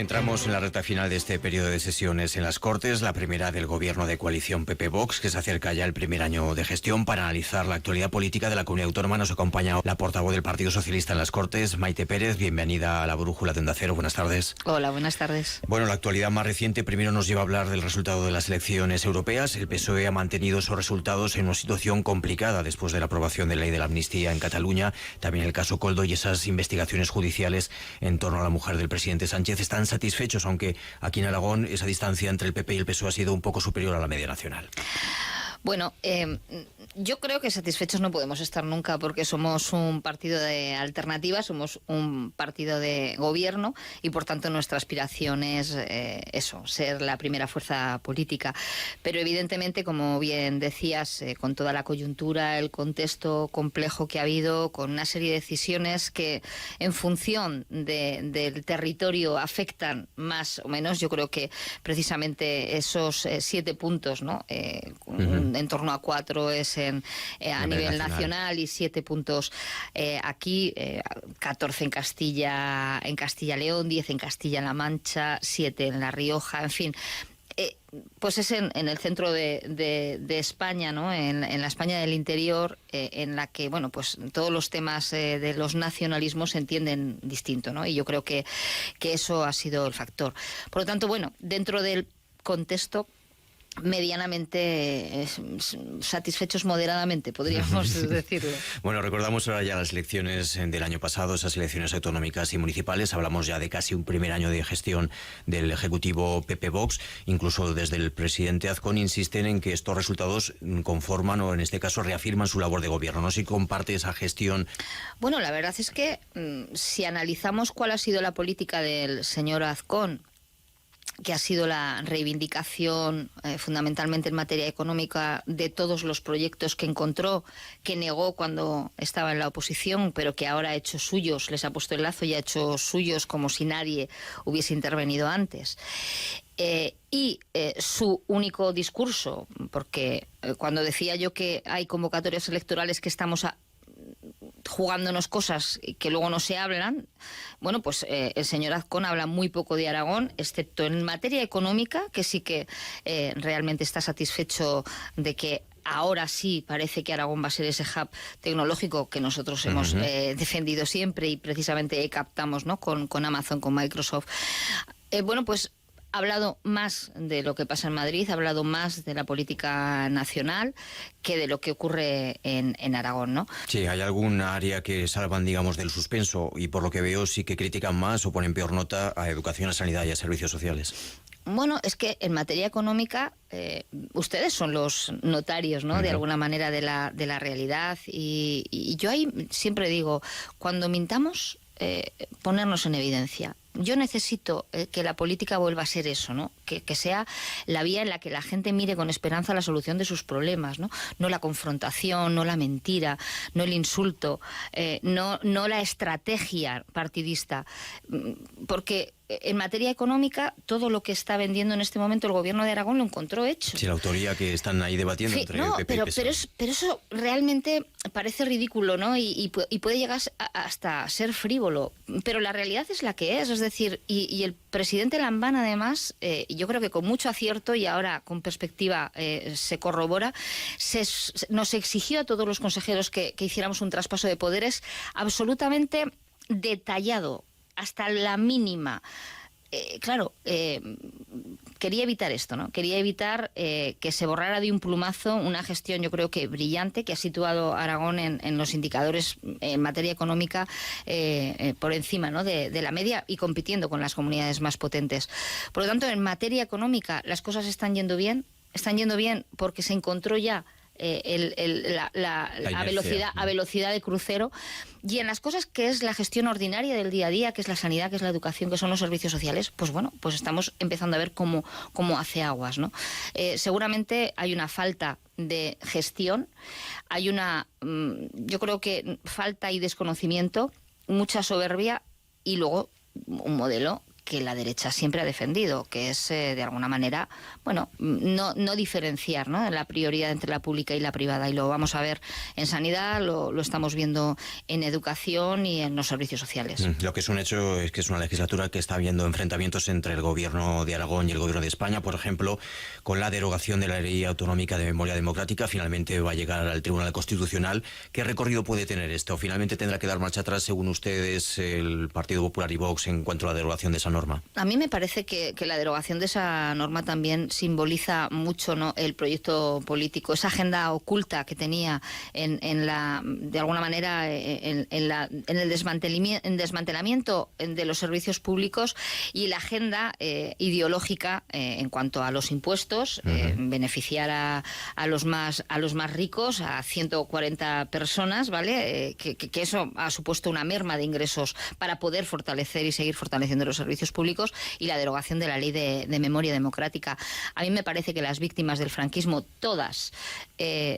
Entramos en la recta final de este periodo de sesiones en las Cortes, la primera del gobierno de coalición PP-Vox, que se acerca ya el primer año de gestión. Para analizar la actualidad política de la comunidad autónoma nos acompaña la portavoz del Partido Socialista en las Cortes, Maite Pérez. Bienvenida a la Brújula de Onda Cero. Buenas tardes. Hola, buenas tardes. Bueno, la actualidad más reciente primero nos lleva a hablar del resultado de las elecciones europeas. El PSOE ha mantenido esos resultados en una situación complicada después de la aprobación de la ley de la amnistía en Cataluña. También el caso Koldo y esas investigaciones judiciales en torno a la mujer del presidente Sánchez. Están satisfechos, aunque aquí en Aragón esa distancia entre el PP y el PSOE ha sido un poco superior a la media nacional. Bueno, yo creo que satisfechos no podemos estar nunca, porque somos un partido de alternativa, somos un partido de gobierno y por tanto nuestra aspiración es eso, ser la primera fuerza política. Pero evidentemente, como bien decías, con toda la coyuntura, el contexto complejo que ha habido, con una serie de decisiones que en función del territorio afectan más o menos, yo creo que precisamente esos 7 puntos, ¿no? En torno a 4 es a nivel nacional y 7 puntos aquí, 14 en Castilla y León, 10 en Castilla-La Mancha, 7 en La Rioja, en fin. Pues es en el centro de España, ¿no? En la España del interior, en la que, bueno, pues todos los temas de los nacionalismos se entienden distinto, ¿no? Y yo creo que eso ha sido el factor. Por lo tanto, bueno, dentro del contexto, medianamente satisfechos, moderadamente, podríamos decirlo. Bueno, recordamos ahora ya las elecciones del año pasado, esas elecciones autonómicas y municipales. Hablamos ya de casi un primer año de gestión del Ejecutivo PP-Vox. Incluso desde el presidente Azcón insisten en que estos resultados conforman, o en este caso reafirman, su labor de gobierno. No sé si comparte esa gestión. Bueno, la verdad es que si analizamos cuál ha sido la política del señor Azcón, que ha sido la reivindicación fundamentalmente en materia económica de todos los proyectos que encontró, que negó cuando estaba en la oposición, pero que ahora ha hecho suyos, les ha puesto el lazo y ha hecho suyos como si nadie hubiese intervenido antes. Su único discurso, porque cuando decía yo que hay convocatorias electorales que estamos jugándonos cosas que luego no se hablan, bueno, pues el señor Azcón habla muy poco de Aragón, excepto en materia económica, que sí que realmente está satisfecho de que ahora sí parece que Aragón va a ser ese hub tecnológico que nosotros hemos defendido siempre y precisamente captamos, ¿no? con Amazon, con Microsoft. Bueno, pues ha hablado más de lo que pasa en Madrid, ha hablado más de la política nacional que de lo que ocurre en Aragón, ¿no? Sí, ¿hay algún área que salvan, digamos, del suspenso? Y por lo que veo sí que critican más o ponen peor nota a educación, a sanidad y a servicios sociales. Bueno, es que en materia económica ustedes son los notarios, ¿no? De alguna manera de la realidad y yo ahí siempre digo, cuando mintamos, ponernos en evidencia. Yo necesito que la política vuelva a ser eso, ¿no? Que sea la vía en la que la gente mire con esperanza la solución de sus problemas, ¿no? No la confrontación, no la mentira, no el insulto, no la estrategia partidista. Porque en materia económica, todo lo que está vendiendo en este momento el gobierno de Aragón lo encontró hecho. Sí, la autoría que están ahí debatiendo entre el PP y PSOE. Pero eso realmente parece ridículo, ¿no? Y puede llegar hasta ser frívolo. Pero la realidad es la que es decir, y el presidente Lambán, además, yo creo que con mucho acierto y ahora con perspectiva se corrobora, nos exigió a todos los consejeros que hiciéramos un traspaso de poderes absolutamente detallado, hasta la mínima. Claro, quería evitar esto, ¿no? Quería evitar que se borrara de un plumazo una gestión, yo creo que brillante, que ha situado a Aragón en los indicadores en materia económica por encima, ¿no? de la media y compitiendo con las comunidades más potentes. Por lo tanto, en materia económica las cosas están yendo bien porque se encontró ya a velocidad de crucero, y en las cosas que es la gestión ordinaria del día a día, que es la sanidad, que es la educación, que son los servicios sociales, pues bueno, pues estamos empezando a ver cómo hace aguas, ¿no? Seguramente hay una falta de gestión, hay yo creo que falta y desconocimiento, mucha soberbia y luego un modelo que la derecha siempre ha defendido, que es de alguna manera, bueno, no diferenciar, ¿no?, la prioridad entre la pública y la privada, y lo vamos a ver en sanidad, lo estamos viendo en educación y en los servicios sociales. Lo que es un hecho es que es una legislatura que está habiendo enfrentamientos entre el gobierno de Aragón y el gobierno de España. Por ejemplo, con la derogación de la Ley Autonómica de Memoria Democrática, finalmente va a llegar al Tribunal Constitucional. ¿Qué recorrido puede tener esto? ¿Finalmente tendrá que dar marcha atrás, según ustedes, el Partido Popular y Vox en cuanto a la derogación de esa norma? A mí me parece que la derogación de esa norma también simboliza mucho, ¿no?, el proyecto político, esa agenda oculta que tenía de alguna manera en el desmantelamiento de los servicios públicos, y la agenda ideológica en cuanto a los impuestos, beneficiar a los más ricos, a 140 personas, ¿vale? Que eso ha supuesto una merma de ingresos para poder fortalecer y seguir fortaleciendo los servicios públicos, y la derogación de la Ley de Memoria Democrática. A mí me parece que las víctimas del franquismo, todas,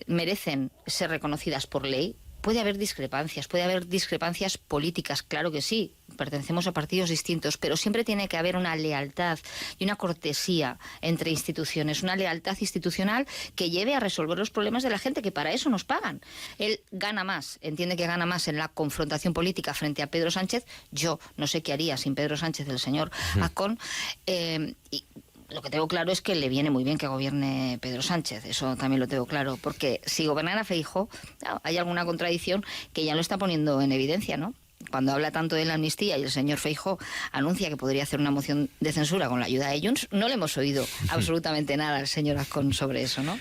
merecen ser reconocidas por ley. Puede haber discrepancias políticas, claro que sí, pertenecemos a partidos distintos, pero siempre tiene que haber una lealtad y una cortesía entre instituciones, una lealtad institucional que lleve a resolver los problemas de la gente, que para eso nos pagan. Él gana más, entiende que gana más en la confrontación política frente a Pedro Sánchez. Yo no sé qué haría sin Pedro Sánchez el señor Azcón, y lo que tengo claro es que le viene muy bien que gobierne Pedro Sánchez, eso también lo tengo claro, porque si gobernara Feijóo, claro, hay alguna contradicción que ya lo está poniendo en evidencia, ¿no? Cuando habla tanto de la amnistía y el señor Feijóo anuncia que podría hacer una moción de censura con la ayuda de Junts, no le hemos oído absolutamente nada al señor Azcón sobre eso, ¿no?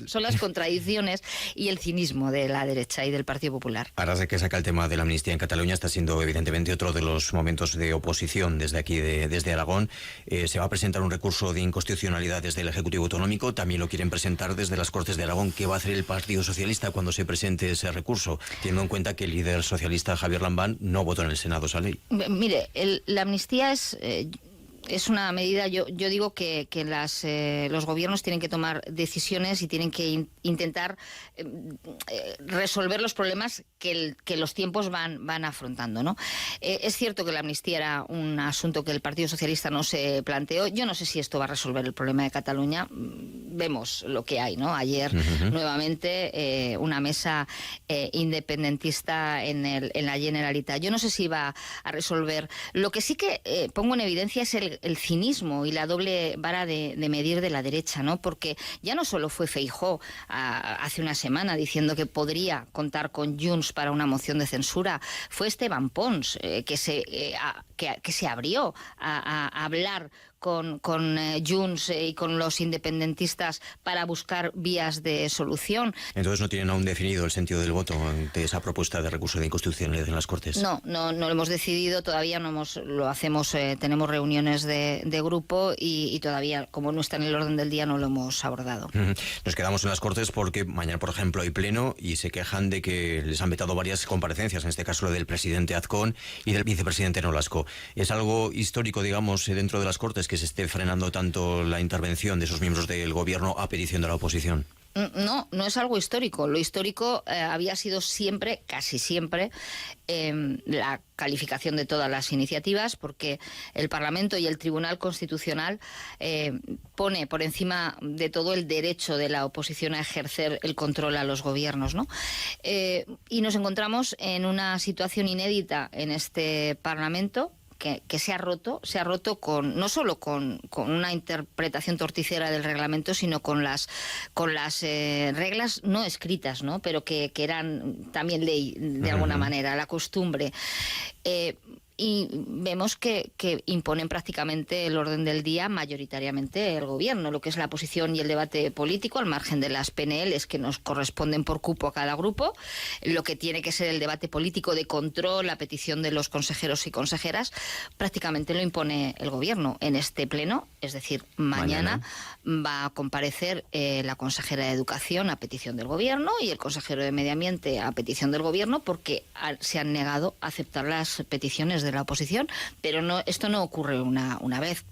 Son las contradicciones y el cinismo de la derecha y del Partido Popular. Ahora de que saca el tema de la amnistía en Cataluña, está siendo evidentemente otro de los momentos de oposición desde aquí, desde Aragón. Se va a presentar un recurso de inconstitucionalidad desde el Ejecutivo Autonómico, también lo quieren presentar desde las Cortes de Aragón. ¿Qué va a hacer el Partido Socialista cuando se presente ese recurso, teniendo en cuenta que el líder socialista Javier Lambán no votó en el Senado esa ley? Mire, la amnistía es una medida, yo digo que los gobiernos tienen que tomar decisiones y tienen que intentar resolver los problemas que los tiempos van afrontando, ¿no? Es cierto que la amnistía era un asunto que el Partido Socialista no se planteó. Yo no sé si esto va a resolver el problema de Cataluña. Vemos lo que hay, ¿no? Ayer nuevamente una mesa independentista en la Generalitat. Yo no sé si va a resolver. Lo que sí que pongo en evidencia es el cinismo y la doble vara de medir de la derecha, ¿no? Porque ya no solo fue Feijóo hace una semana diciendo que podría contar con Junts para una moción de censura, fue Esteban Pons que se abrió a hablar con Junts y con los independentistas para buscar vías de solución. Entonces no tienen aún definido el sentido del voto ante esa propuesta de recurso de inconstitucionalidad en las Cortes. No lo hemos decidido, todavía lo hacemos, tenemos reuniones de grupo y todavía, como no está en el orden del día, no lo hemos abordado. Nos quedamos en las Cortes porque mañana, por ejemplo, hay pleno y se quejan de que les han vetado varias comparecencias, en este caso la del presidente Azcón y del vicepresidente Nolasco. ¿Es algo histórico, digamos, dentro de las Cortes que se esté frenando tanto la intervención de esos miembros del gobierno a petición de la oposición? No es algo histórico. Lo histórico había sido siempre, casi siempre, la calificación de todas las iniciativas, porque el Parlamento y el Tribunal Constitucional pone por encima de todo el derecho de la oposición a ejercer el control a los gobiernos, ¿no? Y nos encontramos en una situación inédita en este Parlamento, que se ha roto no solo con una interpretación torticera del reglamento, sino con las reglas no escritas, ¿no? Pero que eran también ley de alguna manera, la costumbre. Y vemos que imponen prácticamente el orden del día mayoritariamente el gobierno, lo que es la posición y el debate político, al margen de las PNLs que nos corresponden por cupo a cada grupo, lo que tiene que ser el debate político de control, la petición de los consejeros y consejeras, prácticamente lo impone el gobierno. En este pleno, es decir, mañana va a comparecer la consejera de Educación a petición del gobierno y el consejero de Medio Ambiente a petición del gobierno, porque se han negado a aceptar las peticiones de la oposición, pero esto no ocurre una vez.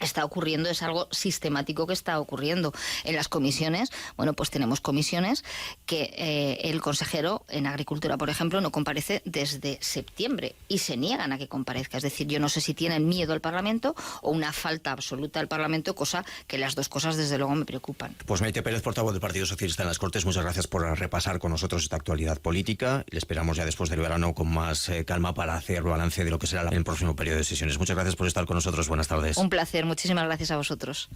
está ocurriendo, es algo sistemático que está ocurriendo. En las comisiones, bueno, pues tenemos comisiones que el consejero en Agricultura, por ejemplo, no comparece desde septiembre y se niegan a que comparezca. Es decir, yo no sé si tienen miedo al Parlamento o una falta absoluta al Parlamento, cosa que las dos cosas desde luego me preocupan. Pues Maite Pérez, portavoz del Partido Socialista en las Cortes, muchas gracias por repasar con nosotros esta actualidad política. Le esperamos ya después del verano con más calma para hacer balance de lo que será el próximo periodo de sesiones. Muchas gracias por estar con nosotros. Buenas tardes. Un placer. Muchísimas gracias a vosotros.